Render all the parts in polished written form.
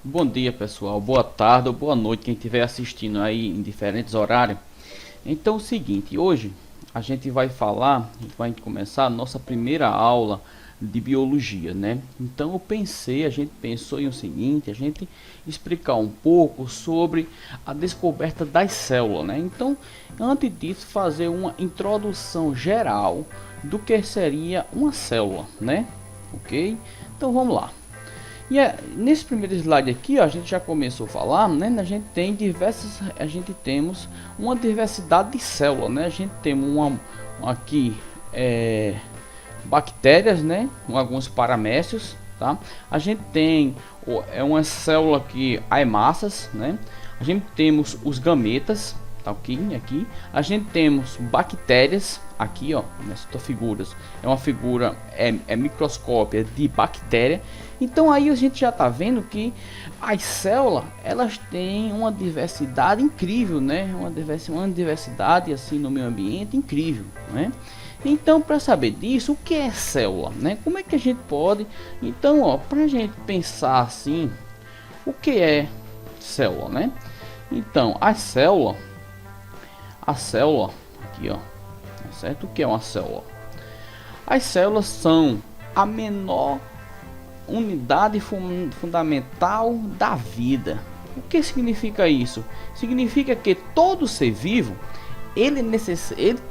Bom dia, pessoal. Boa tarde ou boa noite, quem estiver assistindo aí em diferentes horários. Então, é o seguinte, hoje a gente vai começar a nossa primeira aula de biologia, né? Então, a gente pensou em o seguinte, a gente explicar um pouco sobre a descoberta das células, né? Então, antes disso, fazer uma introdução geral do que seria uma célula, né? Ok? Então, vamos lá. Nesse primeiro slide aqui, ó, a gente já começou a falar, né? A gente temos uma diversidade de células, né? A gente tem aqui bactérias, né? Com alguns paramécios, tá? A gente tem uma célula aqui, massas, né? A gente temos os gametas, tá ok? Aqui a gente temos bactérias aqui, ó, nessas figuras. É uma figura microscópia de bactéria. Então aí a gente já tá vendo que as células elas têm uma diversidade incrível, né? Uma diversidade assim no meio ambiente incrível, né? Então, para saber disso, o que é célula, né? Como é que a gente pode? Então, ó, para a gente pensar assim, o que é célula, né? Então, a célula aqui, ó, certo? O que é uma célula? As células são a menor unidade fundamental da vida. O que significa isso? Significa que todo ser vivo ele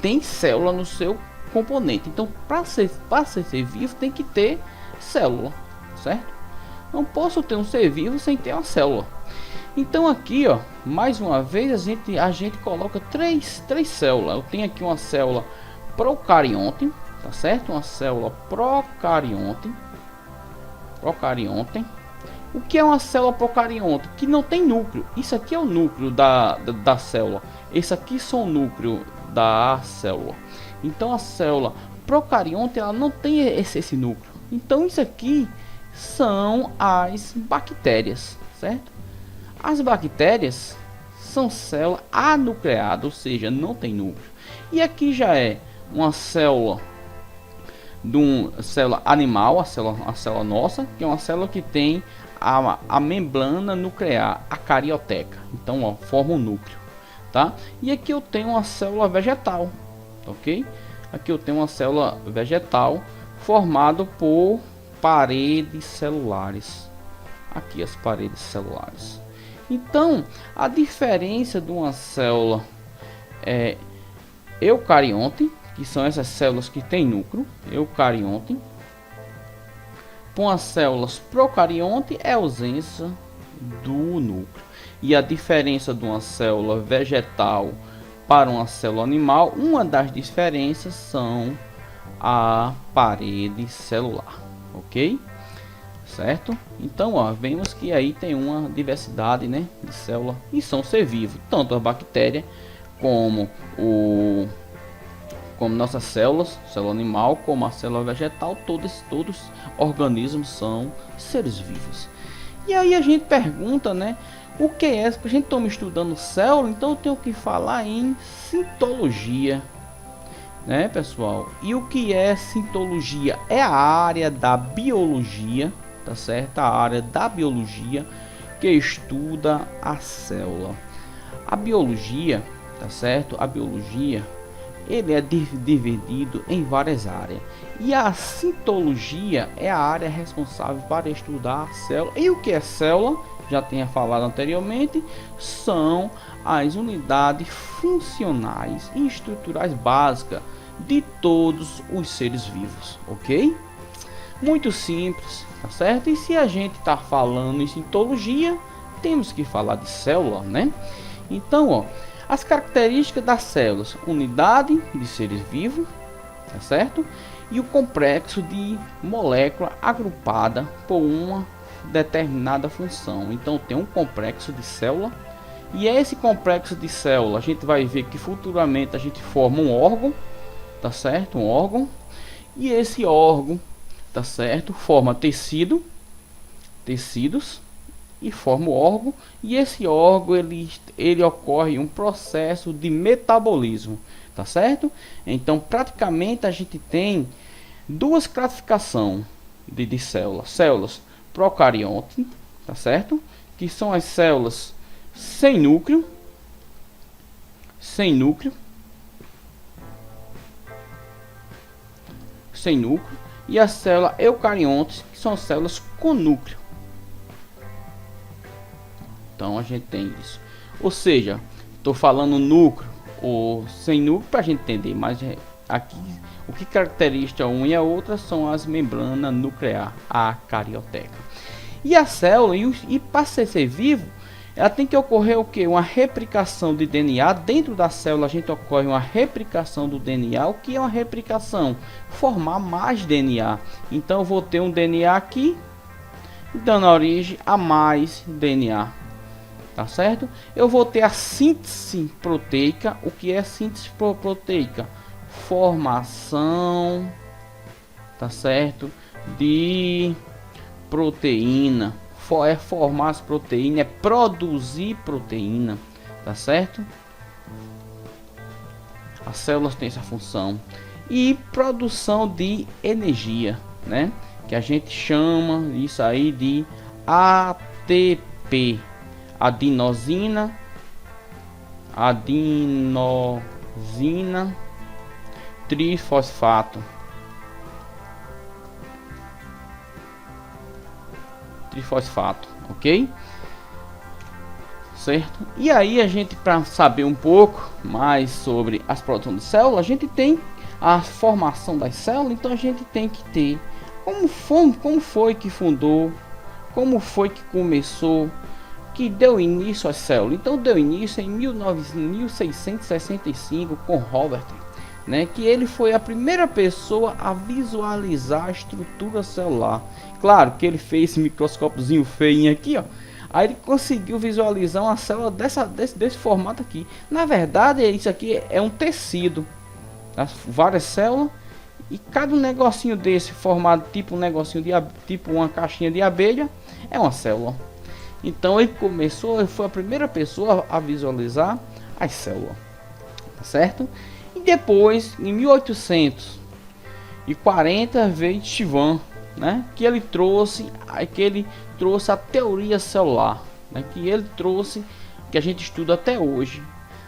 tem célula no seu componente. Então, para ser vivo tem que ter célula, certo? Não posso ter um ser vivo sem ter uma célula. Então aqui, ó, mais uma vez a gente coloca três células. Eu tenho aqui uma célula procarionte, tá certo? Uma célula procarionte. O que é uma célula procarionte? Que não tem núcleo. Isso aqui é o núcleo da célula. Esse aqui são o núcleo da célula. Então a célula procarionte ela não tem esse núcleo. Então isso aqui são as bactérias, certo? As bactérias são células anucleadas, ou seja, não tem núcleo. E aqui já é uma célula célula animal, a célula nossa, que é uma célula que tem a membrana nuclear, a carioteca. Então, ó, forma um núcleo, tá? E aqui eu tenho uma célula vegetal, ok? Aqui eu tenho uma célula vegetal formada por paredes celulares. Aqui as paredes celulares. Então, a diferença de uma célula eucarionte, que são essas células que têm núcleo, eucarionte, com as células procarionte é a ausência do núcleo. E a diferença de uma célula vegetal para uma célula animal, uma das diferenças são a parede celular, ok? Certo? Então, ó, vemos que aí tem uma diversidade, né, de célula e são ser vivo, tanto a bactéria como nossas células, célula animal, como a célula vegetal, todos organismos são seres vivos. E aí a gente pergunta, né, o que é? A gente está estudando célula, então eu tenho que falar em citologia, né, pessoal? E o que é citologia? É a área da biologia, tá certo? A área da biologia que estuda a célula. A biologia, tá certo? A biologia ele é dividido em várias áreas. E a citologia é a área responsável para estudar a célula. E o que é célula? Já tinha falado anteriormente, são as unidades funcionais e estruturais básicas de todos os seres vivos, ok? Muito simples, tá certo? E se a gente está falando em citologia, temos que falar de célula, né? Então, ó, as características das células: unidade de seres vivos, tá certo? E o complexo de molécula agrupada por uma determinada função. Então tem um complexo de célula, e esse complexo de célula a gente vai ver que futuramente a gente forma um órgão, tá certo? Um órgão, e esse órgão, tá certo, forma tecidos e forma o órgão, e esse órgão ele ocorre um processo de metabolismo, tá certo? Então praticamente a gente tem duas classificações de células procarionte, tá certo? Que são as células sem núcleo, sem núcleo, sem núcleo, e a célula eucariontes, que são células com núcleo. Então a gente tem isso. Ou seja, estou falando núcleo ou sem núcleo para a gente entender, mas aqui o que caracteriza uma e a outra são as membranas nuclear, a carioteca. E a célula, e para ser vivo, ela tem que ocorrer o que? Uma replicação de DNA. Dentro da célula a gente ocorre uma replicação do DNA. O que é uma replicação? Formar mais DNA. Então eu vou ter um DNA aqui, dando origem a mais DNA. Tá certo? Eu vou ter a síntese proteica. O que é síntese proteica? Formação, tá certo, de proteína. É formar as proteínas, é produzir proteína, tá certo? As células têm essa função. E produção de energia, né? Que a gente chama isso aí de ATP, adenosina trifosfato. Ok? Certo? E aí a gente, para saber um pouco mais sobre as produções de células, a gente tem a formação das células. Então a gente tem que ter como foi que fundou, como foi que começou, que deu início às células. Então deu início em 1665 com Robert, né, que ele foi a primeira pessoa a visualizar a estrutura celular. Claro que ele fez esse microscópiozinho feio aqui, ó. Aí ele conseguiu visualizar uma célula desse formato aqui. Na verdade, isso aqui é um tecido, tá? Várias células, e cada negocinho desse formado tipo um negocinho de tipo uma caixinha de abelha é uma célula. Então ele foi a primeira pessoa a visualizar as células, tá certo? E depois, em 1840, veio Chivan, né? Que ele trouxe a teoria celular, né? Que ele trouxe, que a gente estuda até hoje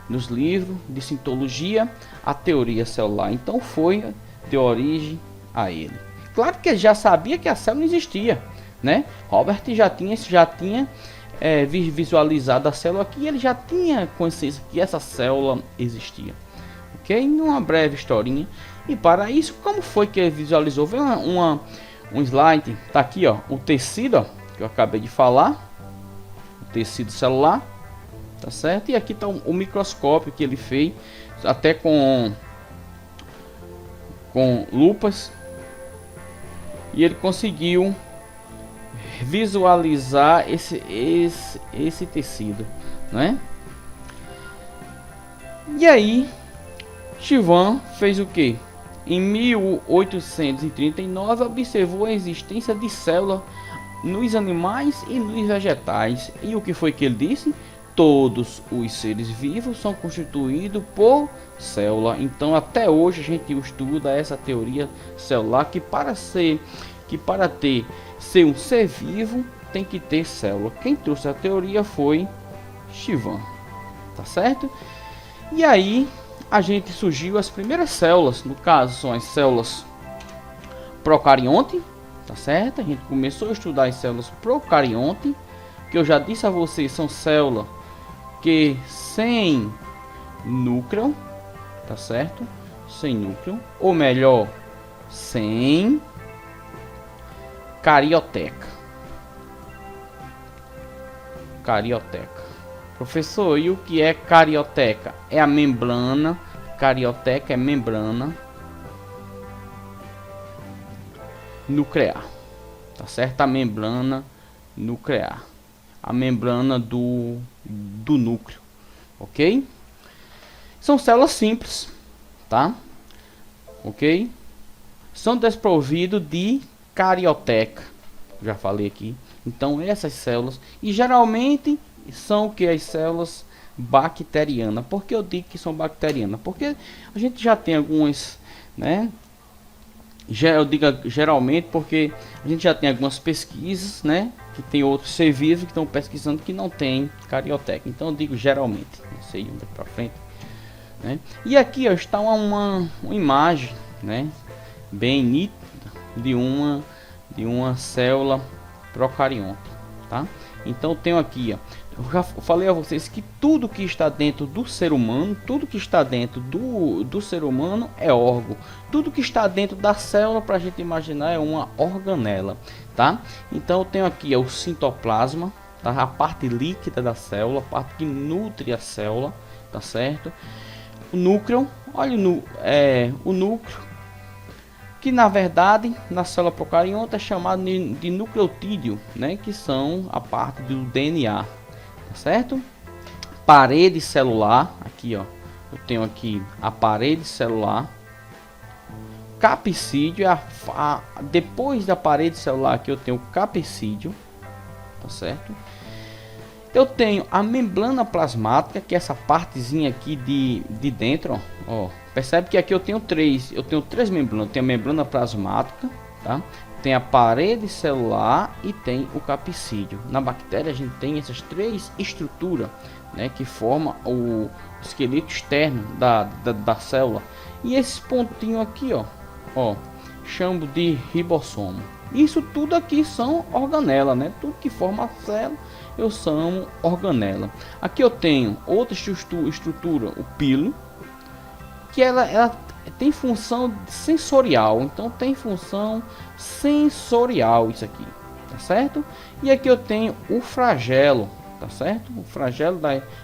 nos livros de citologia, a teoria celular. Então foi de origem a ele. Claro que ele já sabia que a célula não existia, né? Robert já tinha visualizado a célula aqui, e ele já tinha consciência que essa célula existia. Ok? Uma breve historinha. E para isso, como foi que ele visualizou? Vem um slide, tá aqui, ó, o tecido, ó, que eu acabei de falar, o tecido celular, tá certo? E aqui tá o microscópio que ele fez, até com lupas, e ele conseguiu visualizar esse tecido, né? E aí Chivan fez o que? Em 1839 observou a existência de células nos animais e nos vegetais. E o que foi que ele disse? Todos os seres vivos são constituídos por célula. Então até hoje a gente estuda essa teoria celular, que para ser um ser vivo tem que ter célula. Quem trouxe a teoria foi Chivan, tá certo? E aí a gente surgiu as primeiras células, no caso são as células procarionte, tá certo? A gente começou a estudar as células procarionte, que eu já disse a vocês, são células que sem núcleo, tá certo? Sem núcleo, ou melhor, sem carioteca. Carioteca. Professor, e o que é carioteca? É a membrana. Carioteca é membrana nuclear, tá certo? A membrana nuclear, a membrana do núcleo, ok? São células simples, tá? Ok? São desprovidos de carioteca, já falei aqui. Então essas células, e geralmente são que as células bacterianas. Por que eu digo que são bacterianas? Porque a gente já tem algumas, né? Eu digo geralmente porque a gente já tem algumas pesquisas, né, que tem outros ser vivos que estão pesquisando que não tem carioteca. Então eu digo geralmente, não sei onde para frente, né? E aqui ó, está uma imagem, né, bem nítida de uma célula procarionte, tá? Então eu tenho aqui, ó, eu já falei a vocês que tudo que está dentro do ser humano, tudo que está dentro do ser humano é órgão. Tudo que está dentro da célula, para a gente imaginar, é uma organela, tá? Então eu tenho aqui, ó, o citoplasma, tá? A parte líquida da célula, a parte que nutre a célula, tá certo? O núcleo, olha o núcleo, que na verdade na célula procarionte é chamado de nucleotídeo, né? Que são a parte do DNA. Certo? Parede celular, aqui ó, eu tenho aqui a parede celular, capsídeo, depois da parede celular aqui eu tenho o capsídeo, tá certo? Eu tenho a membrana plasmática, que é essa partezinha aqui de dentro, ó, percebe que aqui eu tenho três membranas, eu tenho a membrana plasmática, tá? Tem a parede celular e tem o capsídeo. Na bactéria a gente tem essas três estruturas, né, que formam o esqueleto externo da célula. E esse pontinho aqui, ó, chamo de ribossomo. Isso tudo aqui são organela, né? Tudo que forma a célula eu chamo organela. Aqui eu tenho outra estrutura, o pilo, que ela tem função sensorial, então tem função sensorial isso aqui, tá certo? E aqui eu tenho o flagelo, tá certo? O flagelo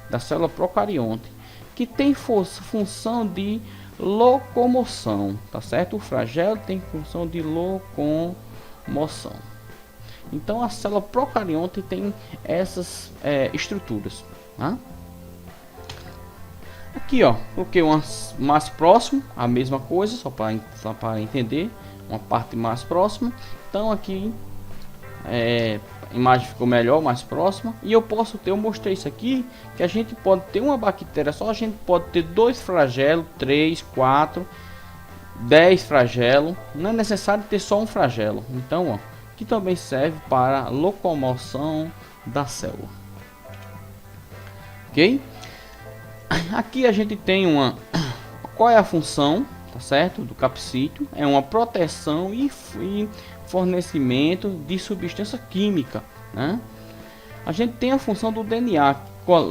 da célula procarionte, que tem função de locomoção, tá certo? O flagelo tem função de locomoção. Então a célula procarionte tem essas estruturas, tá? Aqui ó, coloquei uma mais próximo, a mesma coisa, só para entender, uma parte mais próxima. Então aqui a imagem ficou melhor, mais próxima. E eu mostrei isso aqui, que a gente pode ter uma bactéria só, a gente pode ter 2 flagelos, 3, 4, 10 flagelos. Não é necessário ter só um flagelo. Então ó, que também serve para locomoção da célula. Ok? Aqui a gente tem qual é a função, tá certo, do capsídeo? É uma proteção e fornecimento de substância química, né? A gente tem a função do DNA,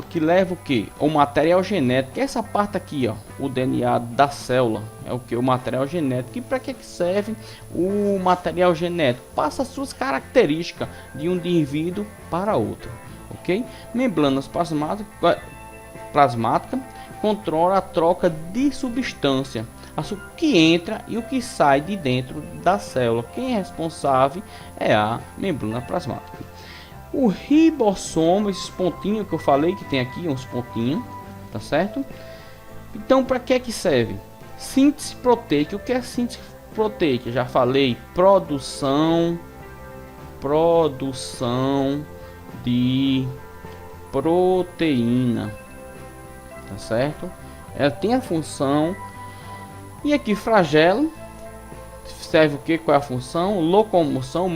que leva o que? O material genético. Essa parte aqui, ó, o DNA da célula é o que? O material genético. E para que serve o material genético? Passa as suas características de um indivíduo para outro, ok? Membranas plasmática controla a troca de substância, o que entra e o que sai de dentro da célula. Quem é responsável é a membrana plasmática. O ribossomo, esses pontinhos que eu falei que tem aqui, uns pontinhos, tá certo? Então para que serve? Síntese proteica. O que é síntese proteica? Já falei, produção de proteína, tá certo? Ela tem a função. E aqui flagelo serve o que? Qual é a função? Locomoção,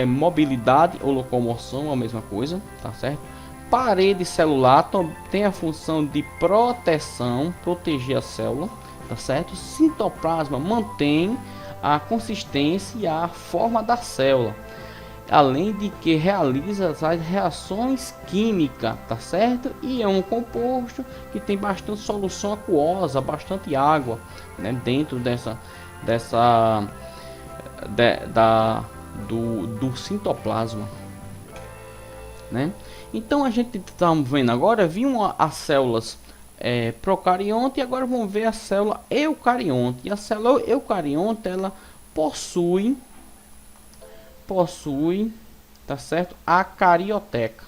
mobilidade ou locomoção, a mesma coisa, tá certo? Parede celular tem a função de proteção, proteger a célula, tá certo? Citoplasma mantém a consistência e a forma da célula, além de que realiza as reações químicas, tá certo? E é um composto que tem bastante solução aquosa, bastante água, né, dentro do citoplasma, né? Então a gente está vendo agora, as células procarionte, e agora vamos ver a célula eucarionte. E a célula eucarionte, ela possui, tá certo, a carioteca.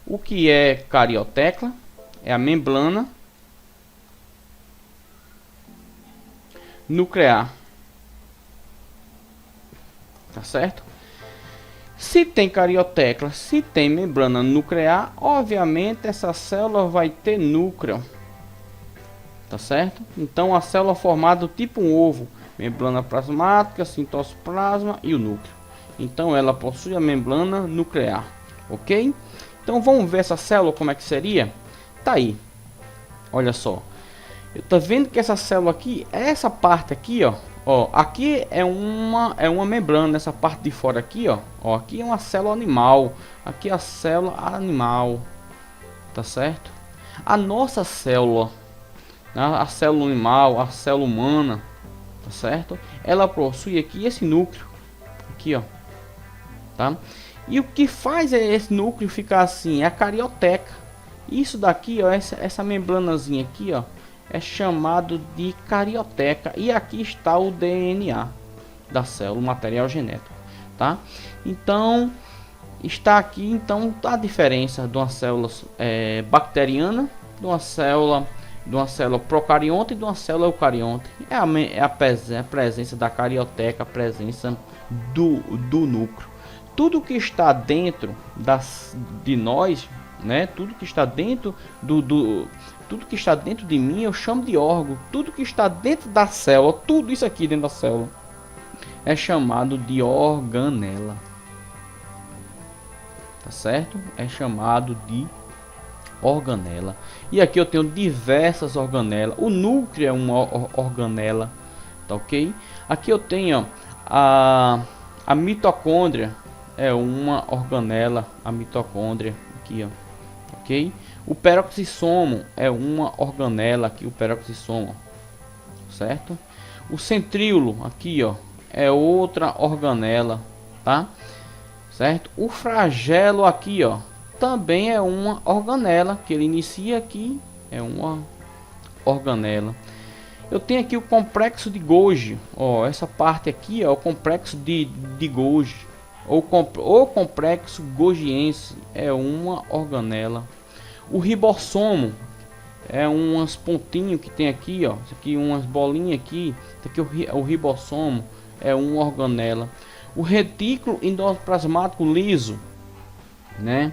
O que é carioteca? É a membrana nuclear, tá certo? Se tem carioteca, se tem membrana nuclear, obviamente essa célula vai ter núcleo, tá certo? Então a célula formada tipo um ovo, membrana plasmática, citoplasma e o núcleo. Então ela possui a membrana nuclear, ok? Então vamos ver essa célula como é que seria. Tá aí, olha só. Eu tô vendo que essa célula aqui, essa parte aqui, ó, aqui é uma membrana, essa parte de fora aqui, ó, aqui é uma célula animal, aqui é a célula animal, tá certo? A nossa célula, a célula animal, a célula humana, tá certo? Ela possui aqui esse núcleo, aqui, ó, tá? E o que faz esse núcleo ficar assim é a carioteca. Isso daqui, ó, essa membranazinha aqui, ó, é chamado de carioteca, e aqui está o DNA da célula, o material genético, tá? Então está aqui então a diferença de uma célula bacteriana, de uma célula procarionte e de uma célula eucarionte. É a presença da carioteca, a presença do núcleo. Tudo que está dentro de nós, né? Tudo que está dentro tudo que está dentro de mim eu chamo de órgão. Tudo que está dentro da célula, tudo isso aqui dentro da célula, é chamado de organela. Tá certo? É chamado de organela. E aqui eu tenho diversas organelas. O núcleo é uma organela, tá ok? Aqui eu tenho a mitocôndria, é uma organela, a mitocôndria aqui, ó, ok? O peroxissomo é uma organela, aqui o peroxissomo, certo? O centríolo aqui, ó, é outra organela, tá? Certo? O flagelo aqui, ó, também é uma organela, que ele inicia aqui, é uma organela. Eu tenho aqui o complexo de Golgi, ó, essa parte aqui é o complexo de Golgi, ou complexo golgiense, é uma organela. O ribossomo é umas pontinhos que tem aqui, ó, isso aqui umas bolinhas aqui, isso aqui o ribossomo é uma organela. O retículo endoplasmático liso, né?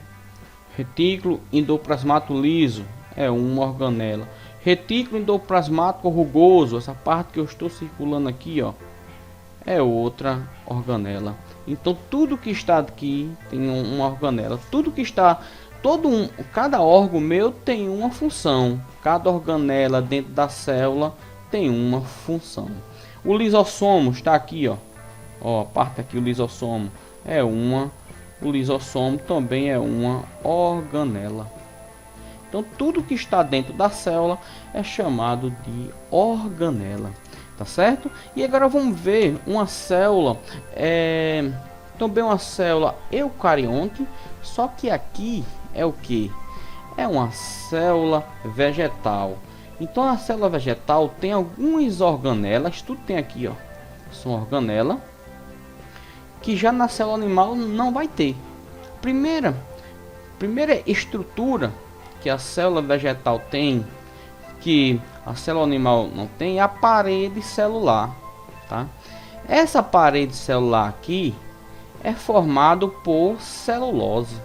Retículo endoplasmático liso é uma organela. Retículo endoplasmático rugoso, essa parte que eu estou circulando aqui, ó, é outra organela. Então tudo que está aqui tem uma organela. Tudo que está, cada órgão meu tem uma função. Cada organela dentro da célula tem uma função. O lisossomo está aqui, ó. Ó, a parte aqui, o lisossomo é uma. O lisossomo também é uma organela. Então tudo que está dentro da célula é chamado de organela, tá certo? E agora vamos ver uma célula, também uma célula eucarionte, só que aqui é o que? É uma célula vegetal. Então a célula vegetal tem algumas organelas, tudo tem aqui, ó, são organelas, que já na célula animal não vai ter. Primeira estrutura que a célula vegetal tem, que a célula animal não tem, é a parede celular, tá? Essa parede celular aqui é formado por celulose,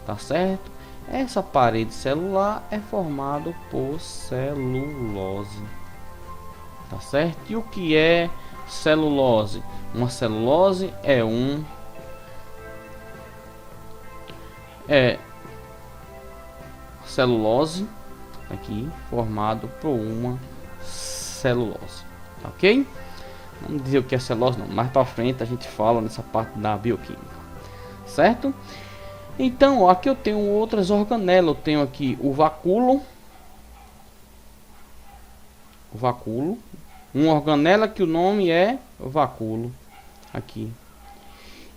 tá certo? Essa parede celular é formado por celulose, tá certo? E o que é celulose? Uma celulose é celulose aqui formado por uma celulose, ok? Vamos dizer o que é celulose, não, mais para frente a gente fala nessa parte da bioquímica, certo? Então ó, aqui eu tenho outras organelas. Eu tenho aqui o vacúolo, uma organela que o nome é vacúolo aqui.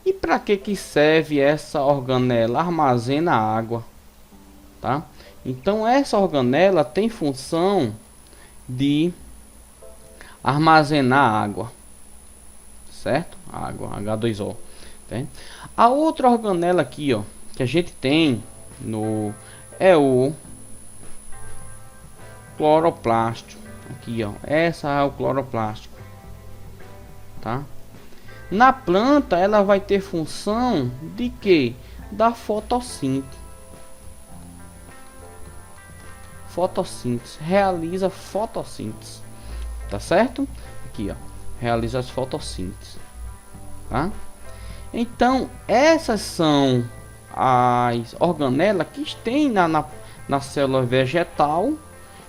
E para que serve essa organela? Armazena água, tá? Então essa organela tem função de armazenar água, certo? Água, H2O. Tá? A outra organela aqui, ó, que a gente tem é o cloroplástico. Aqui, ó, essa é o cloroplástico, tá? Na planta ela vai ter função de quê? Da fotossíntese. Realiza fotossíntese, tá certo? Aqui, ó, realiza as fotossíntese, tá? Então essas são as organelas que tem na célula vegetal,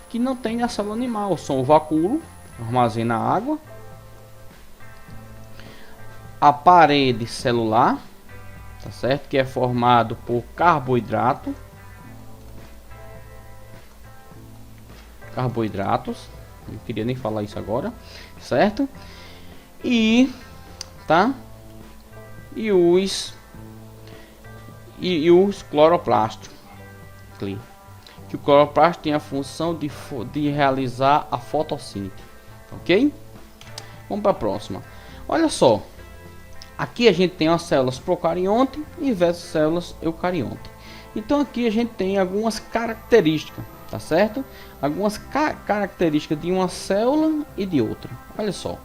que não tem na célula animal. São o vacúolo, armazena água, a parede celular, tá certo, que é formado por carboidratos, não queria nem falar isso agora, certo? E tá, e os cloroplastos, que o cloroplasto tem a função de realizar a fotossíntese, ok? Vamos para a próxima. Olha só, aqui a gente tem as células procarionte e versus células eucarionte. Então aqui a gente tem algumas características, tá certo? Algumas características de uma célula e de outra. Olha só.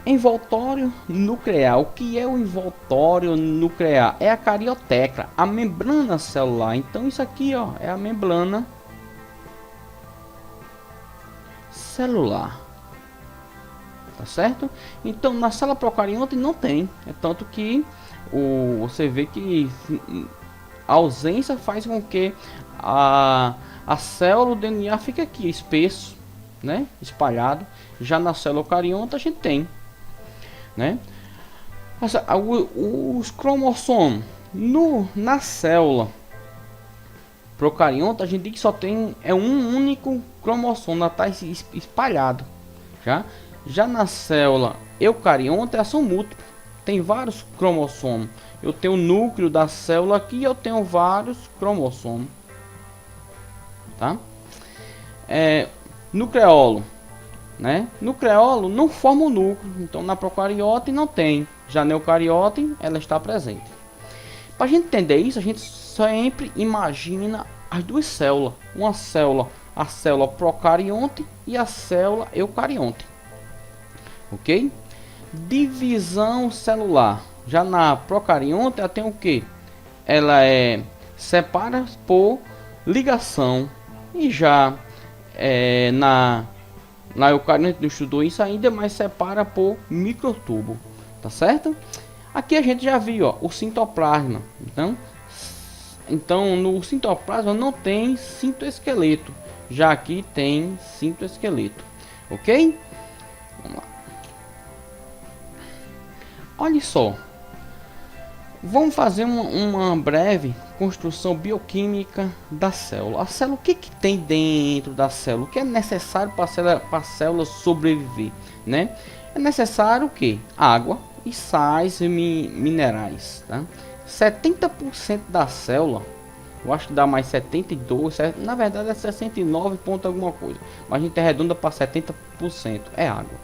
Envoltório nuclear. O que é o envoltório nuclear? É a carioteca, a membrana celular. Então isso aqui, ó, é a membrana celular, tá certo? Então na célula procarionte não tem, é tanto que você vê que a ausência faz com que a célula, o DNA fica aqui espesso, né, espalhado. Já na célula eucarionte a gente tem, né, os cromossomos na célula procarionte a gente diz que só tem um único cromossomo, está espalhado. Já na célula eucarionte são múltiplos, tem vários cromossomos. Eu tenho o núcleo da célula aqui, eu tenho vários cromossomos, tá? Nucleolo, né? Nucleolo não forma o núcleo, então na procariote não tem. Já na eucariote ela está presente. Para a gente entender isso, a gente sempre imagina as duas células, a célula procarionte e a célula eucarionte, ok? Divisão celular. Já na procarionte ela tem o que? Ela separa por ligação, e já na eucarionte não estudou isso ainda, mas separa por microtubo, tá certo? Aqui a gente já viu, ó, o citoplasma. Então no citoplasma não tem citoesqueleto, já aqui tem citoesqueleto, ok? Vamos lá. Olha só, vamos fazer uma breve construção bioquímica da célula. A célula, o que tem dentro da célula? O que é necessário para a célula sobreviver, né? É necessário o que? Água e sais e minerais, tá? 70% da célula, eu acho que dá mais 72, na verdade é 69 ponto alguma coisa, mas a gente arredonda para 70%, é água,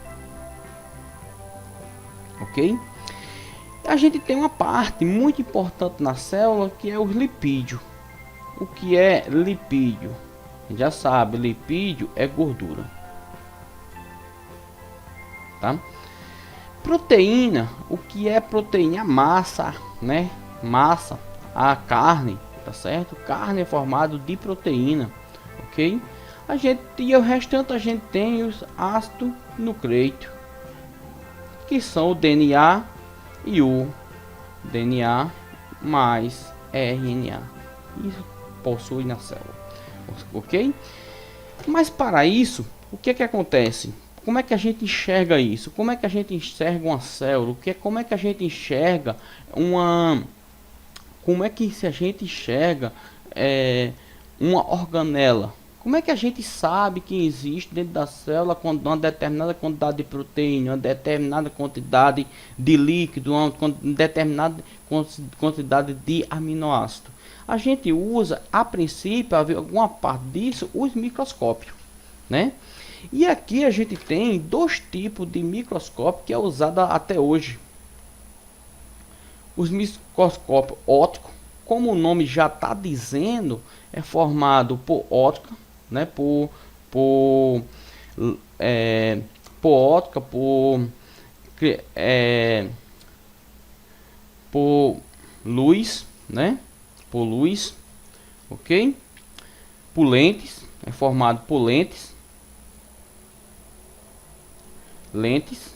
ok? A gente tem uma parte muito importante na célula que é os lipídios. O que é lipídio? A gente já sabe, lipídio é gordura, tá? Proteína, o que é proteína? A massa, né? Massa, a carne, tá certo? Carne é formado de proteína, ok? E o restante a gente tem os ácidos nucleicos, que são o DNA e o DNA mais RNA. Isso possui na célula, ok? Mas para isso, o que acontece? Como é que a gente enxerga isso? Como é que a gente enxerga uma célula? Como é que a gente enxerga como é que a gente enxerga uma organela? Como é que a gente sabe que existe dentro da célula uma determinada quantidade de proteína, uma determinada quantidade de líquido, uma determinada quantidade de aminoácido? A gente usa, a princípio, a ver alguma parte disso, os microscópios, né? E aqui a gente tem dois tipos de microscópio que é usado até hoje. Os microscópios ópticos, como o nome já está dizendo, é formado por óptica, né? Por óptica, por luz, né? Por luz, ok? Por lentes, é formado por lentes. lentes,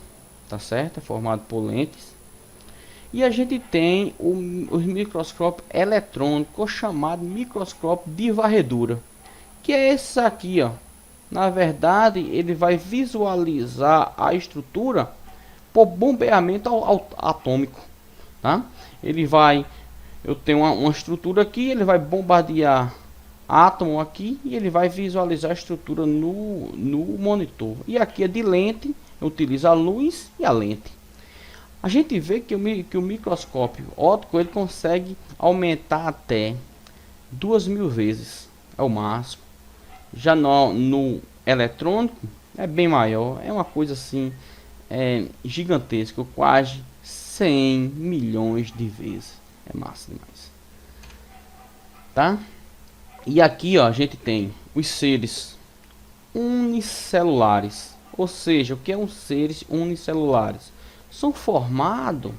tá certo? É formado por lentes. E a gente tem os microscópio eletrônico, ou chamado microscópio de varredura, que é esse aqui, ó. Na verdade, ele vai visualizar a estrutura por bombeamento atômico, tá? Ele vai, eu tenho uma estrutura aqui, ele vai bombardear átomo aqui e ele vai visualizar a estrutura no monitor. E aqui é de lente, utiliza a luz e a lente. A gente vê que o microscópio óptico ele consegue aumentar até 2000 vezes, é o máximo. Já no eletrônico é bem maior, é uma coisa assim gigantesca, quase 100 milhões de vezes. É massa demais, tá? E aqui ó, a gente tem os seres unicelulares, ou seja, o que é um seres unicelulares? São formados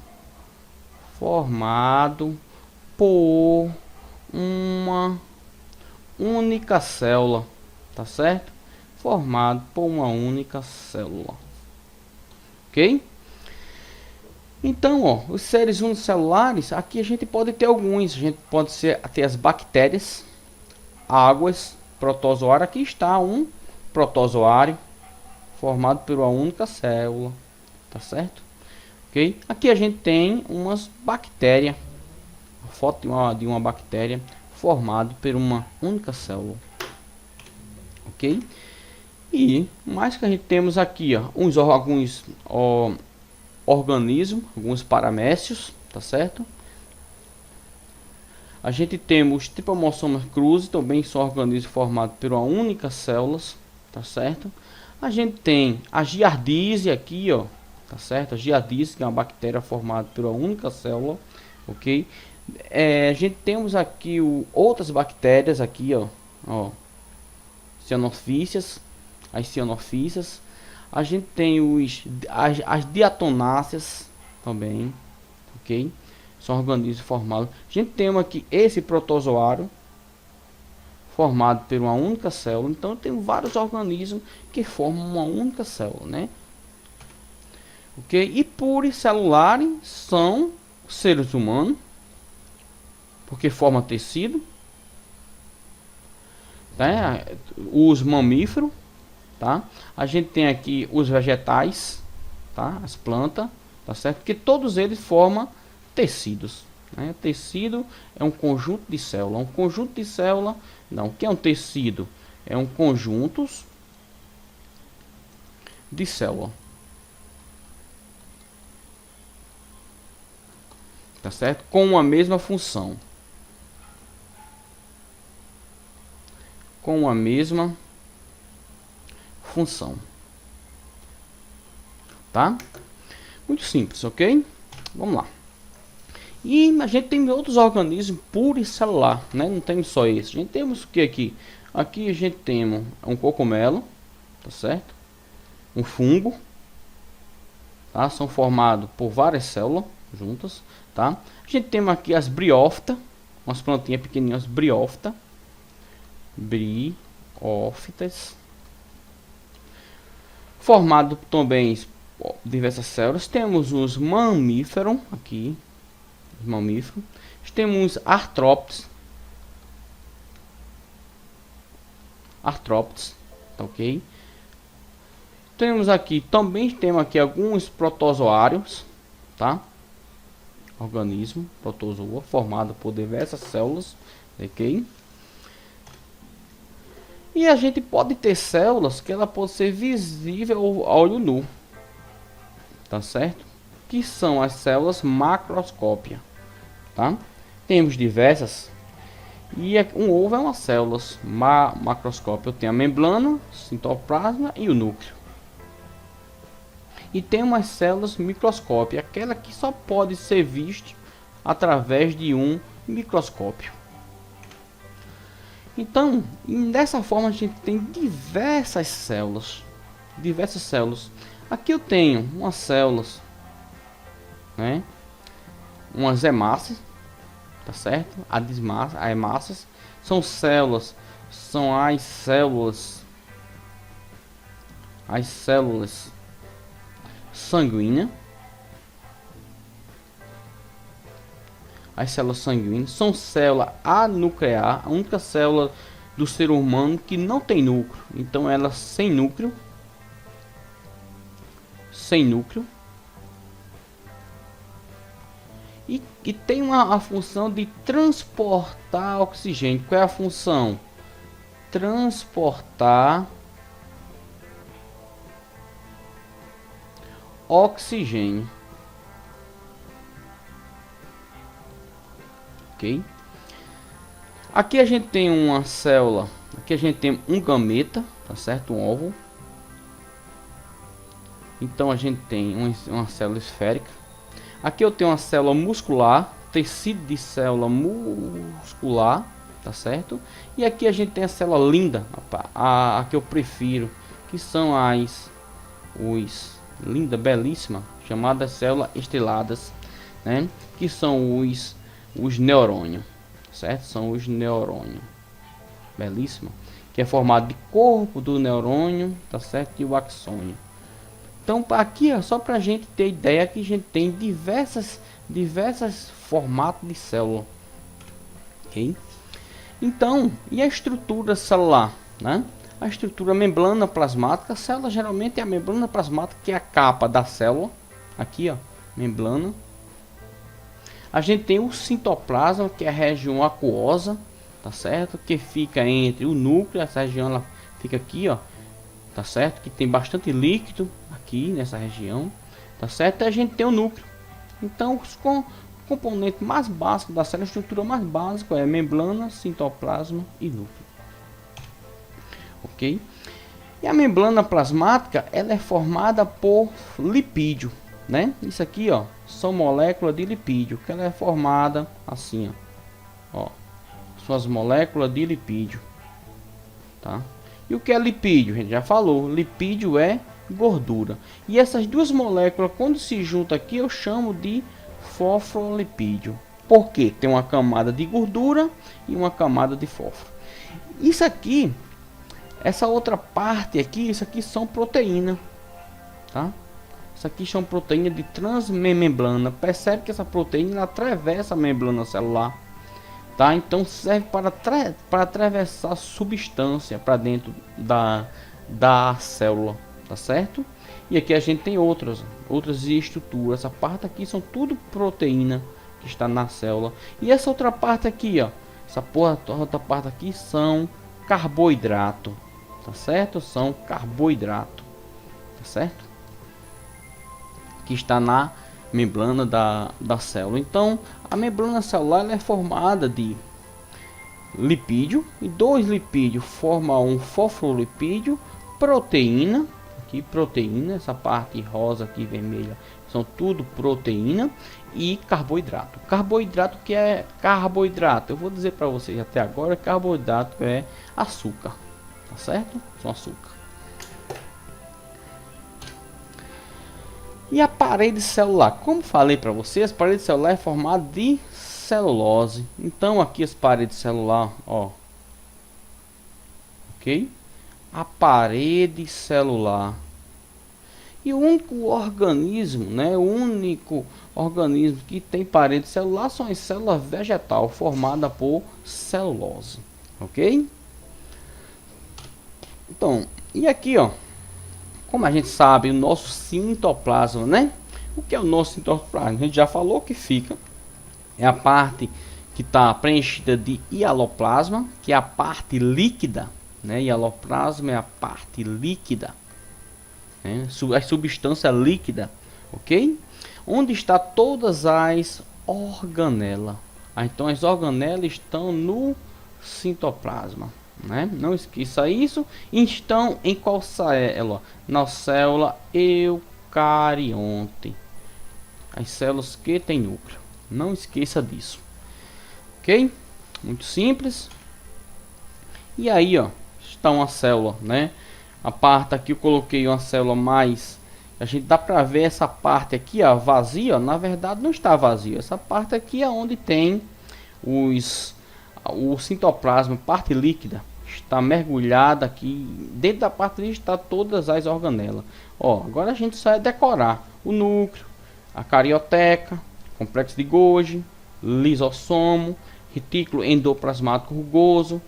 por uma única célula, tá certo? Formado por uma única célula, ok? Então, ó, os seres unicelulares, aqui a gente pode ter alguns, a gente pode ter as bactérias, águas, protozoário. Aqui está um protozoário formado por uma única célula, tá certo? Ok? Aqui a gente tem umas bactérias, a foto de uma bactéria formado por uma única célula, ok? E mais que a gente temos aqui, ó, alguns organismos, alguns paramécios, tá certo? A gente temos os Trypanosoma cruzi, também são organismos formados por uma única célula, tá certo? A gente tem a giardíase aqui, ó, tá certo? A giardíase, que é uma bactéria formada por uma única célula, ok? A gente temos aqui outras bactérias aqui, ó, cianofícias, as cianofícias. A gente tem as diatonáceas também, ok? São organismos formados. A gente tem aqui esse protozoário formado por uma única célula. Então tem vários organismos que formam uma única célula, né? Ok? E pluricelulares são seres humanos, porque forma tecido, tá? Os mamíferos, tá? A gente tem aqui os vegetais, tá? As plantas, tá certo? Porque todos eles formam tecidos, né? Tecido é um conjunto de células. Um conjunto de células, não. O que é um tecido? É um conjunto de células, tá certo? Com a mesma função. Com a mesma função, tá? Muito simples, ok? Vamos lá. E a gente tem outros organismos pluricelular, né? Não temos só esse. A gente temos o que aqui? Aqui a gente tem um cogumelo, tá certo? Um fungo, tá? São formados por várias células juntas, tá? A gente tem aqui as briófitas, umas plantinhas pequenininhas, briófitas, formado também diversas células. Temos os mamíferos aqui, os mamíferos. Temos artrópodes, tá ok? Temos aqui alguns protozoários, tá? Organismo protozoa formado por diversas células, ok? E a gente pode ter células que ela pode ser visível ao olho nu, tá certo? Que são as células macroscópicas, tá? Temos diversas. E um ovo é uma célula macroscópica. Eu tenho a membrana, citoplasma e o núcleo. E tem umas células microscópicas, aquela que só pode ser vista através de um microscópio. Então, dessa forma a gente tem diversas células. Aqui eu tenho umas células, né? Umas hemácias, tá certo? As hemácias são células, as células sanguínea. As células sanguíneas são células anuclear, a única célula do ser humano que não tem núcleo. Então ela sem núcleo. Sem núcleo. E tem a função de transportar oxigênio. Qual é a função? Transportar oxigênio. Ok? Aqui a gente tem uma célula. Aqui a gente tem um gameta, tá certo? Um óvulo. Então a gente tem uma célula esférica. Aqui eu tenho uma célula muscular, tecido de célula muscular, tá certo? E aqui a gente tem a célula linda, a que eu prefiro, que são linda, belíssima, chamadas células estreladas, né? Que são os neurônios, certo? São os neurônios, belíssima, que é formado de corpo do neurônio, tá certo? E o axônio. Então aqui é só para a gente ter ideia que a gente tem diversas formatos de célula, ok? Então, e a estrutura celular, né? A estrutura membrana plasmática, a célula geralmente é a membrana plasmática, que é a capa da célula, aqui ó, membrana. A gente tem o citoplasma, que é a região aquosa, tá certo? Que fica entre o núcleo, essa região ela fica aqui ó, tá certo? Que tem bastante líquido aqui nessa região, tá certo? E a gente tem o núcleo. Então o componente mais básico da célula, a estrutura mais básica é membrana, citoplasma e núcleo, ok? E a membrana plasmática ela é formada por lipídio, né? Isso aqui ó, são moléculas de lipídio, que ela é formada assim ó, são as moléculas de lipídio, tá? E o que é lipídio? A gente já falou, lipídio é gordura. E essas duas moléculas, quando se juntam aqui, eu chamo de fosfolipídio. Porque tem uma camada de gordura e uma camada de fósforo. Isso aqui, essa outra parte aqui, isso aqui são proteínas, tá? Isso aqui são proteínas de transmembrana. Percebe que essa proteína atravessa a membrana celular. Tá? Então serve para atravessar substância para dentro da célula, tá certo? E aqui a gente tem outras estruturas. Essa parte aqui são tudo proteína que está na célula. E essa outra parte aqui, ó, outra parte aqui são carboidrato, tá certo? São carboidrato, tá certo? Que está na membrana da célula. Então a membrana celular ela é formada de lipídio, e dois lipídios formam um fosfolipídio, proteína, aqui proteína, essa parte rosa aqui vermelha são tudo proteína, e carboidrato. Carboidrato, que é carboidrato, eu vou dizer para vocês até agora, carboidrato é açúcar, tá certo? São açúcar. E a parede celular, como falei para vocês, a parede celular é formada de celulose. Então aqui as paredes celular, ó, ok? A parede celular. E o único organismo, né? O único organismo que tem parede celular são as células vegetal, formada por celulose, ok? Então, e aqui, ó, como a gente sabe, o nosso citoplasma, né? O que é o nosso citoplasma? A gente já falou que fica. É a parte que está preenchida de hialoplasma, que é a parte líquida, né? Hialoplasma é a parte líquida, né? A substância líquida, ok? Onde está todas as organelas. Então as organelas estão no citoplasma, né? Não esqueça isso. Estão em qual célula? Na célula eucarionte, as células que têm núcleo. Não esqueça disso, ok? Muito simples. E aí, ó, está uma célula, né? A parte aqui eu coloquei uma célula mais, a gente dá para ver essa parte aqui, ó, vazia. Ó, na verdade não está vazia. Essa parte aqui é onde tem o citoplasma, parte líquida, está mergulhada aqui. Dentro da parte líquida está todas as organelas. Ó, agora a gente só é decorar o núcleo, a carioteca, complexo de Golgi, lisossomo, retículo endoplasmático rugoso,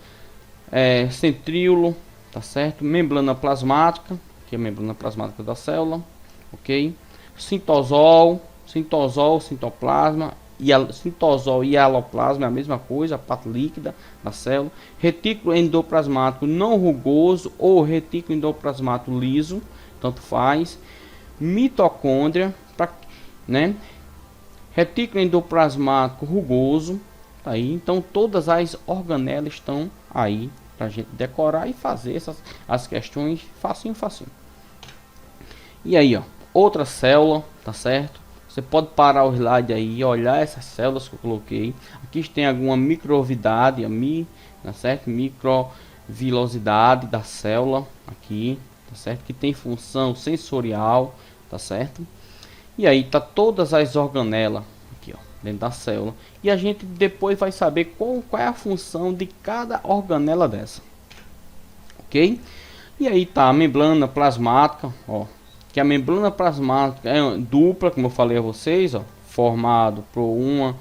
centríolo, tá certo? Membrana plasmática, que é a membrana plasmática da célula, ok? Citosol, citoplasma, citosol e aloplasma é a mesma coisa, a parte líquida da célula. Retículo endoplasmático não rugoso ou retículo endoplasmático liso, tanto faz. Mitocôndria, né? Retículo endoplasmático rugoso, tá aí. Então todas as organelas estão aí para a gente decorar e fazer as questões facinho. E aí, ó, outra célula, tá certo? Você pode parar o slide aí e olhar essas células que eu coloquei. Aqui tem alguma microvidade, tá certo? Microvilosidade da célula aqui, tá certo? Que tem função sensorial, tá certo? E aí tá todas as organelas aqui, ó, dentro da célula. E a gente depois vai saber qual é a função de cada organela dessa, ok? E aí tá a membrana plasmática, ó, que a membrana plasmática é dupla, como eu falei a vocês, ó, formado por um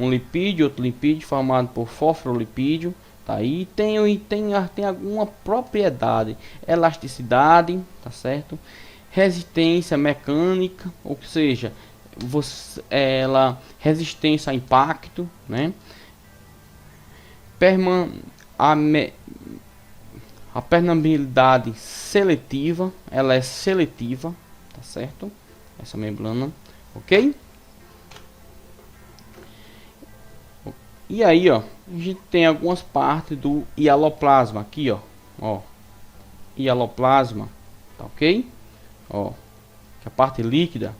lipídio, outro lipídio formado por fosfolipídio, tá aí. Tem alguma propriedade, elasticidade, tá certo? Resistência mecânica, ou seja, resistência a impacto, né? A permeabilidade seletiva, ela é seletiva, tá certo? Essa membrana, ok? E aí, ó, a gente tem algumas partes do hialoplasma aqui, ó, hialoplasma, tá ok? Ó, que é a parte líquida,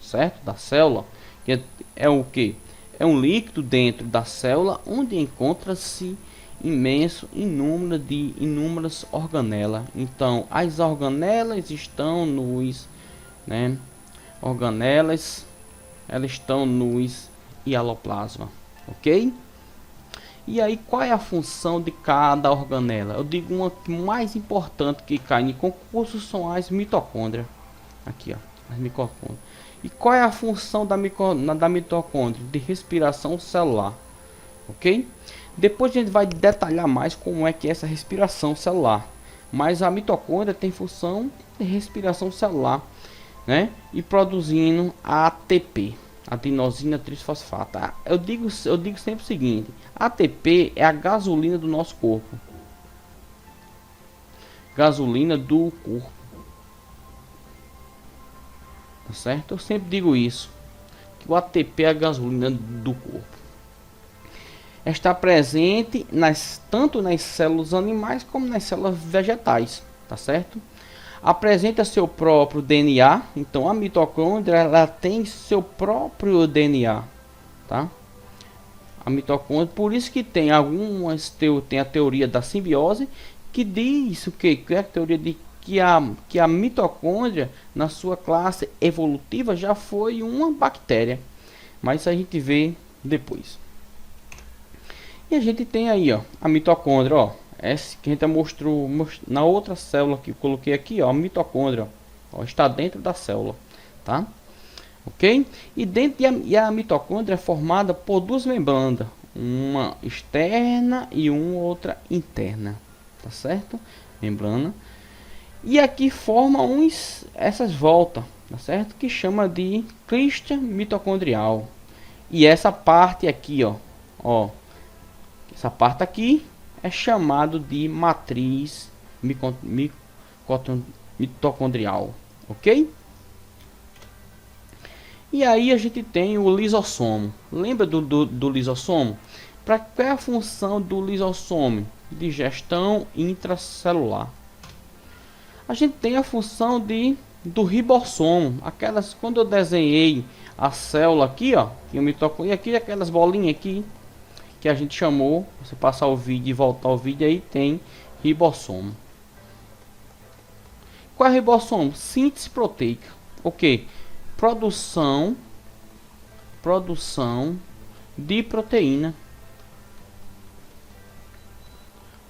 certo? Da célula, que é o que? É um líquido dentro da célula onde encontra-se inúmeras organelas. Então as organelas estão elas estão nos hialoplasma, ok? E aí qual é a função de cada organela? Eu digo uma mais importante que cai em concurso são as mitocôndrias. Aqui, ó, as mitocôndrias. E qual é a função da mitocôndria? De respiração celular, ok? Depois a gente vai detalhar mais como é que é essa respiração celular. Mas a mitocôndria tem função de respiração celular, né? E produzindo ATP, adenosina trisfosfato. Eu digo sempre o seguinte: ATP é a gasolina do nosso corpo. Gasolina do corpo. Tá certo? Eu sempre digo isso, que o ATP é a gasolina do corpo. Está presente tanto nas células animais como nas células vegetais, tá certo? Apresenta seu próprio DNA, então a mitocôndria ela tem seu próprio DNA, tá? A mitocôndria, por isso que tem tem a teoria da simbiose que diz o que é a teoria de que a mitocôndria na sua classe evolutiva já foi uma bactéria, mas isso a gente vê depois. E a gente tem aí, ó, a mitocôndria, ó, essa que a gente mostrou na outra célula que eu coloquei aqui, ó, a mitocôndria, ó, está dentro da célula, tá? Ok? E a mitocôndria é formada por duas membranas, uma externa e uma outra interna, tá certo? Membrana. E aqui forma essas voltas, tá certo? Que chama de crista mitocondrial. E essa parte aqui, ó, essa parte aqui é chamado de matriz mitocondrial, ok? E aí a gente tem o lisossomo. Lembra do lisossomo? Para qual é a função do lisossomo? Digestão intracelular. A gente tem a função do ribossomo. Quando eu desenhei a célula aqui, ó, e o mitocôndria aqui, aquelas bolinhas aqui que a gente chamou, você passar o vídeo e voltar o vídeo aí, tem ribossomo. Qual é ribossomo? Síntese proteica. Ok. Produção de proteína.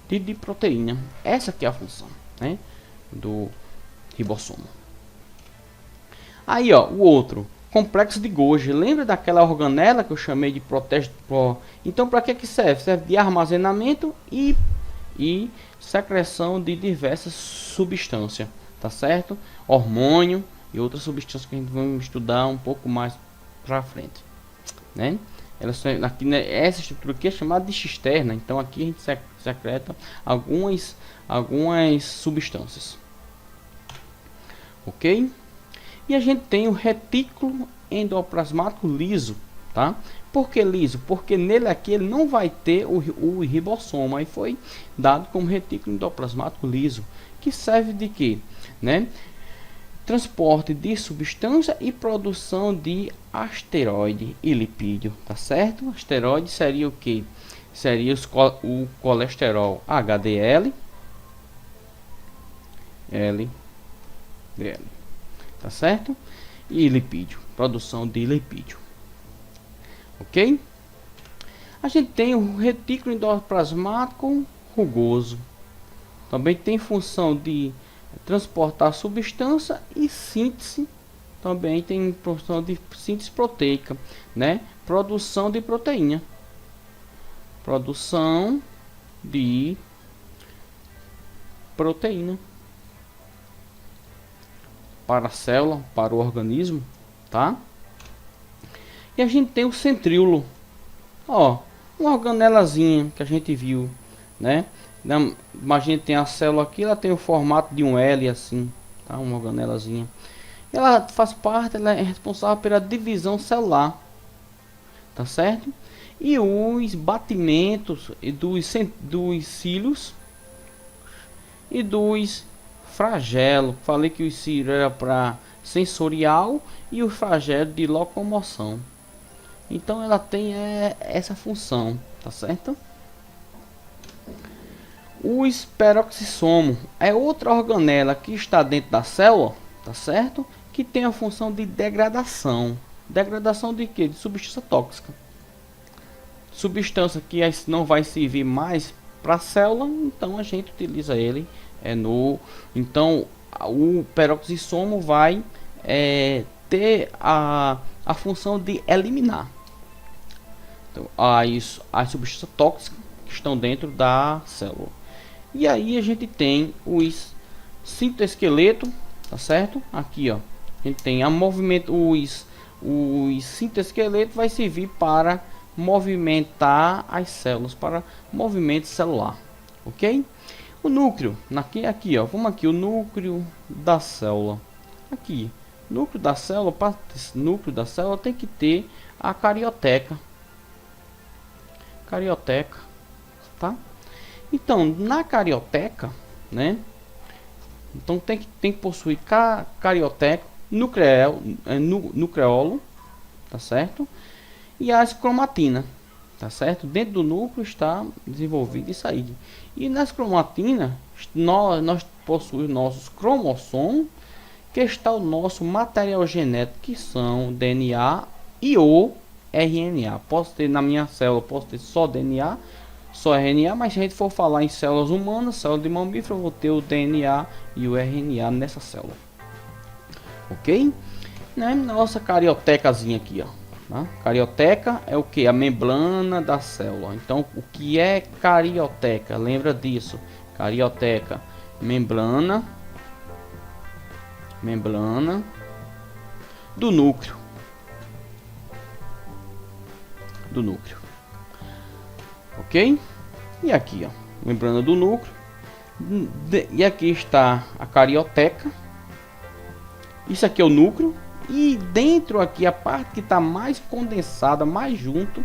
De proteína. Essa aqui é a função, né, do ribossomo. Aí, ó, o outro, complexo de Golgi. Lembra daquela organela que eu chamei de protesto? Então, para que serve? Serve de armazenamento e secreção de diversas substâncias, tá certo? Hormônio e outras substâncias que a gente vai estudar um pouco mais para frente, né? Elas aqui, né, essa estrutura aqui é chamada de cisterna. Então aqui a gente secreta algumas substâncias, ok? E a gente tem o retículo endoplasmático liso, tá? Por que liso? Porque nele aqui ele não vai ter o ribossoma. Aí foi dado como retículo endoplasmático liso, que serve de quê, né? Transporte de substância e produção de asteroide e lipídio, tá certo? Asteroide seria o que? Seria o colesterol HDL, LDL, tá certo? E lipídio, produção de lipídio, ok? A gente tem o retículo endoplasmático rugoso, também tem função de transportar substância e síntese, também tem função de síntese proteica, né? Produção de proteína, produção de proteína para a célula, para o organismo, tá? E a gente tem o centríolo, ó, uma organelazinha que a gente viu, né? Imagina, tem a célula aqui, ela tem o formato de um L assim, tá? Uma organelazinha. Ela faz parte, ela é responsável pela divisão celular, tá certo? E os batimentos dos cílios e dos flagelos. Falei que o cílio era para sensorial e o flagelo de locomoção. Então ela tem essa função, tá certo? O peroxissomo é outra organela que está dentro da célula, tá certo? Que tem a função de degradação. Degradação de quê? De substância tóxica. Substância que não vai servir mais para a célula, então a gente utiliza ele então o peroxissomo vai ter a função de eliminar então, as substâncias tóxicas que estão dentro da célula. E aí a gente tem os citoesqueleto, tá certo? Aqui, ó, a gente tem os citoesqueleto vai servir para movimentar as células, para movimento celular, ok? O núcleo, aqui, ó, vamos aqui, o núcleo da célula. Aqui, núcleo da célula, para núcleo da célula tem que ter a carioteca. Carioteca, tá? Então, na carioteca, né? Então tem que possuir carioteca, nucleolo, tá certo? E as cromatinas, tá certo? Dentro do núcleo está desenvolvido isso aí. E nas cromatinas nós possuímos nossos cromossomos, que está o nosso material genético, que são DNA e o RNA. Posso ter na minha célula, posso ter só DNA, só RNA, mas se a gente for falar em células humanas, célula de mamífero, eu vou ter o DNA e o RNA nessa célula, ok? Né? Nossa cariotecazinha aqui, ó. Tá? Carioteca é o que? A membrana da célula. Então, o que é carioteca? Lembra disso? Carioteca, membrana do núcleo. Ok? E aqui, ó, membrana do núcleo. E aqui está a carioteca. Isso aqui é o núcleo. E dentro aqui, a parte que está mais condensada, mais junto,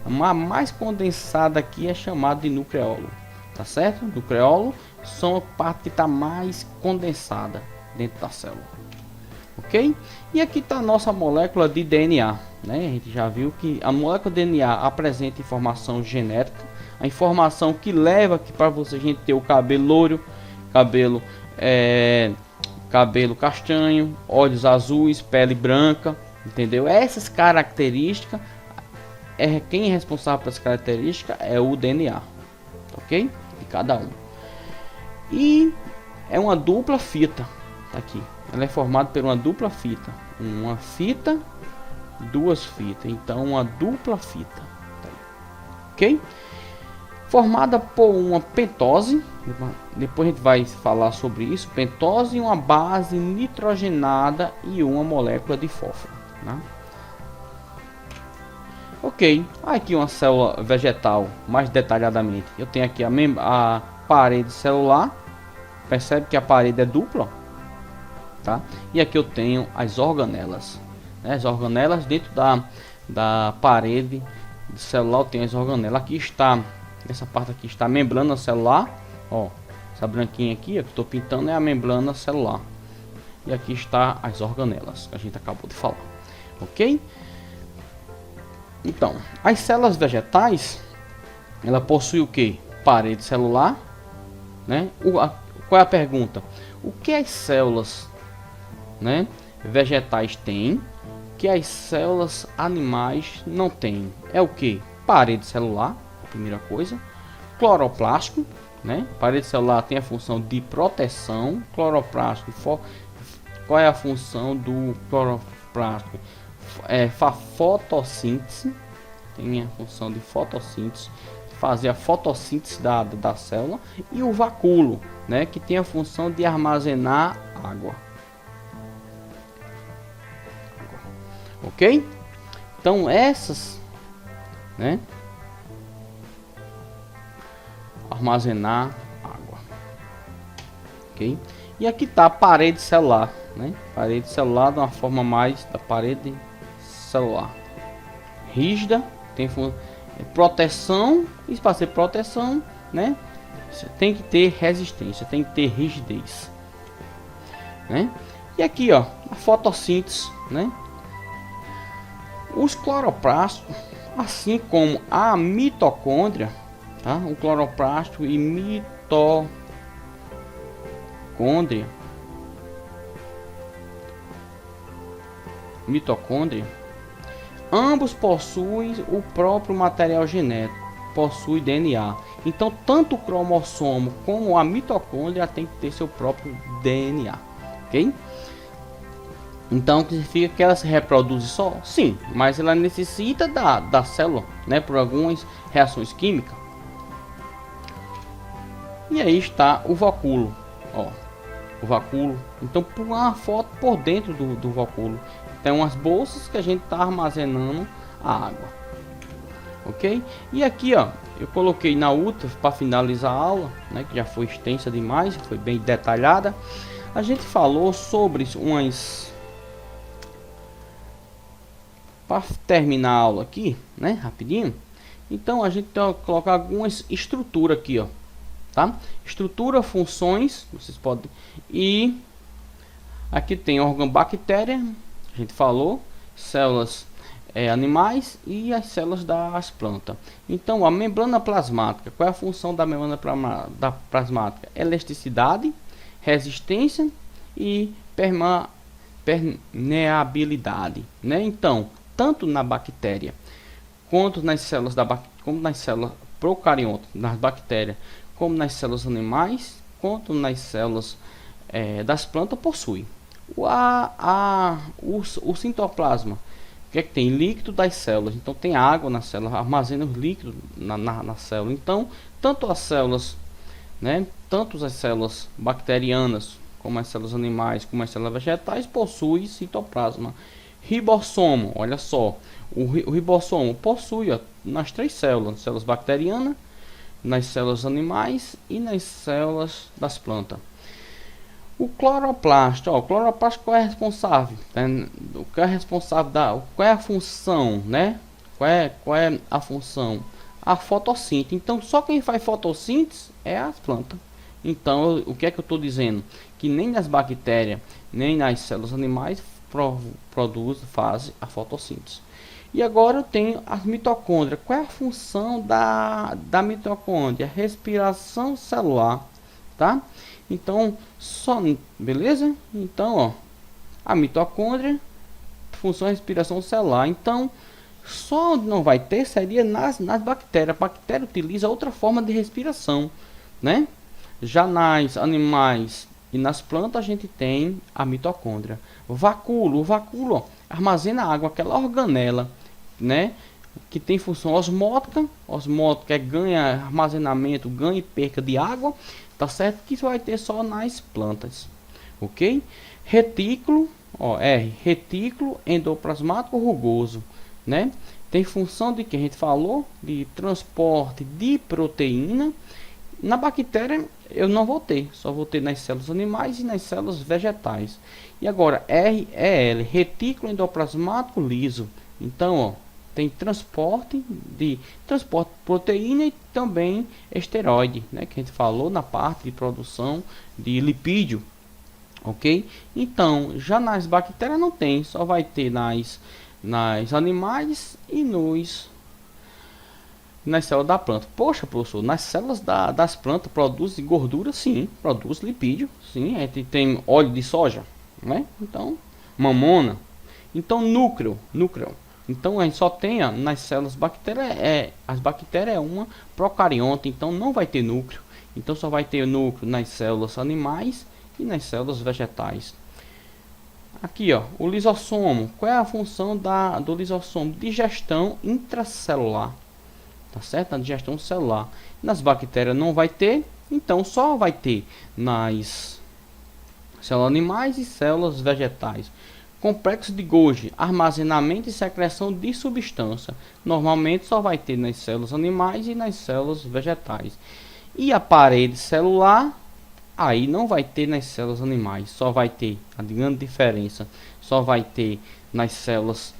a mais condensada aqui é chamada de nucleolo, tá certo? Nucleolo são a parte que está mais condensada dentro da célula, ok? E aqui está a nossa molécula de DNA, né? A gente já viu que a molécula de DNA apresenta informação genética, a informação que leva aqui para você a gente ter o cabelo loiro, cabelo castanho, olhos azuis, pele branca, entendeu? Essas características, quem é responsável por essas características é o DNA, ok? De cada um. E é uma dupla fita, tá aqui. Ela é formada por uma dupla fita, uma fita, duas fitas, então uma dupla fita, ok? Formada por uma pentose, depois a gente vai falar sobre isso, pentose, uma base nitrogenada e uma molécula de fósforo, né? Ok, aqui uma célula vegetal mais detalhadamente. Eu tenho aqui a parede celular, percebe que a parede é dupla, tá? E aqui eu tenho as organelas, né? As organelas dentro da parede celular, eu tenho as organelas. Aqui está, essa parte aqui está a membrana celular, ó, essa branquinha aqui que eu estou pintando é a membrana celular. E aqui está as organelas que a gente acabou de falar, ok? Então, as células vegetais, ela possui o que? Parede celular, né? Qual é a pergunta? O que as células, né, vegetais têm que as células animais não têm? É o que? Parede celular, primeira coisa. Cloroplástico, né? Parede celular tem a função de proteção. Cloroplástico, qual é a função do cloroplástico? Fotossíntese, tem a função de fotossíntese, fazer a fotossíntese da célula, e o vacúolo, né, que tem a função de armazenar água. Ok? Então essas, né, armazenar água, ok? E aqui está a parede celular, né? Parede celular de uma forma mais da parede celular, rígida, tem proteção, e para ser proteção, né, você tem que ter resistência, tem que ter rigidez, né? E aqui, ó, a fotossíntese, né? Os cloroplastos, assim como a mitocôndria, tá? O cloroplasto e mitocôndria, ambos possuem o próprio material genético, possui DNA. Então, tanto o cromossomo como a mitocôndria tem que ter seu próprio DNA, ok? Então, significa que ela se reproduz só? Sim, mas ela necessita da célula, né, por algumas reações químicas. E aí está o vacúolo, ó, o vacúolo. Então, por uma foto por dentro do vacúolo, tem umas bolsas que a gente está armazenando a água, ok? E aqui, ó, eu coloquei na outra para finalizar a aula, né, que já foi extensa demais, foi bem detalhada. A gente falou sobre umas, para terminar a aula aqui, né, rapidinho. Então a gente tem que colocar algumas estruturas aqui, ó, tá? Estrutura, funções, vocês podem. E aqui tem órgão bactéria, a gente falou, células animais e as células das plantas. Então a membrana plasmática, qual é a função da membrana plasmática? Elasticidade, resistência e permeabilidade, né? Então, tanto na bactéria quanto nas células como nas células procariontas, nas bactérias, como nas células animais, quanto nas células das plantas, possui o citoplasma. O que é que tem? Líquido das células. Então tem água na célula, armazena os líquidos na célula. Então, tanto as células, né, tanto as células bacterianas, como as células animais, como as células vegetais, possuem citoplasma. Ribossomo, olha só, o ribossomo possui, ó, nas três células, células bacterianas, nas células animais e nas células das plantas. O cloroplasto, ó, o cloroplasto qual é responsável? O que é responsável qual é a função, né? Qual é a função? A fotossíntese. Então, só quem faz fotossíntese é as plantas. Então, o que é que eu estou dizendo? Que nem nas bactérias, nem nas células animais fazem a fotossíntese. E agora eu tenho as mitocôndrias. Qual é a função da mitocôndria? Respiração celular, tá? Então, beleza? Então, ó, a mitocôndria, função de respiração celular. Então, só não vai ter seria nas bactérias. A bactéria utiliza outra forma de respiração, né? Já nas animais E nas plantas a gente tem a mitocôndria. O vacúolo, ó, armazena água, aquela organela, né? Que tem função osmótica. Osmótica é ganha armazenamento, ganha e perca de água, tá certo? Que vai ter só nas plantas, ok? Retículo, ó, R, retículo endoplasmático rugoso, né? Tem função de que a gente falou de transporte de proteína. Na bactéria eu não vou ter, só vou ter nas células animais e nas células vegetais. E agora REL, retículo endoplasmático liso. Então, ó, tem transporte de proteína e também esteroide, né, que a gente falou na parte de produção de lipídio, ok? Então, já nas bactérias não tem, só vai ter nas animais e nas células da planta. Poxa, professor, nas células das plantas produz gordura? Sim, produz lipídio. Sim, a gente tem óleo de soja, né? Então, mamona. Então, núcleo. Então, a gente só tem nas células bactérias, as bactérias é uma procarionte, então não vai ter núcleo. Então, só vai ter núcleo nas células animais e nas células vegetais. Aqui, ó, o lisossomo. Qual é a função do lisossomo? Digestão intracelular. Tá certo? Na digestão celular. Nas bactérias não vai ter, então só vai ter nas células animais e células vegetais. Complexo de Golgi, armazenamento e secreção de substância. Normalmente só vai ter nas células animais e nas células vegetais. E a parede celular, aí não vai ter nas células animais, só vai ter, a grande diferença, só vai ter nas células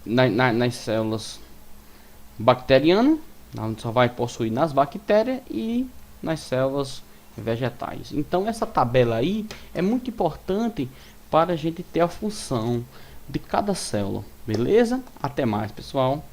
nas células bacterianas, só vai possuir nas bactérias e nas células vegetais. Então essa tabela aí é muito importante para a gente ter a função de cada célula, beleza? Até mais, pessoal.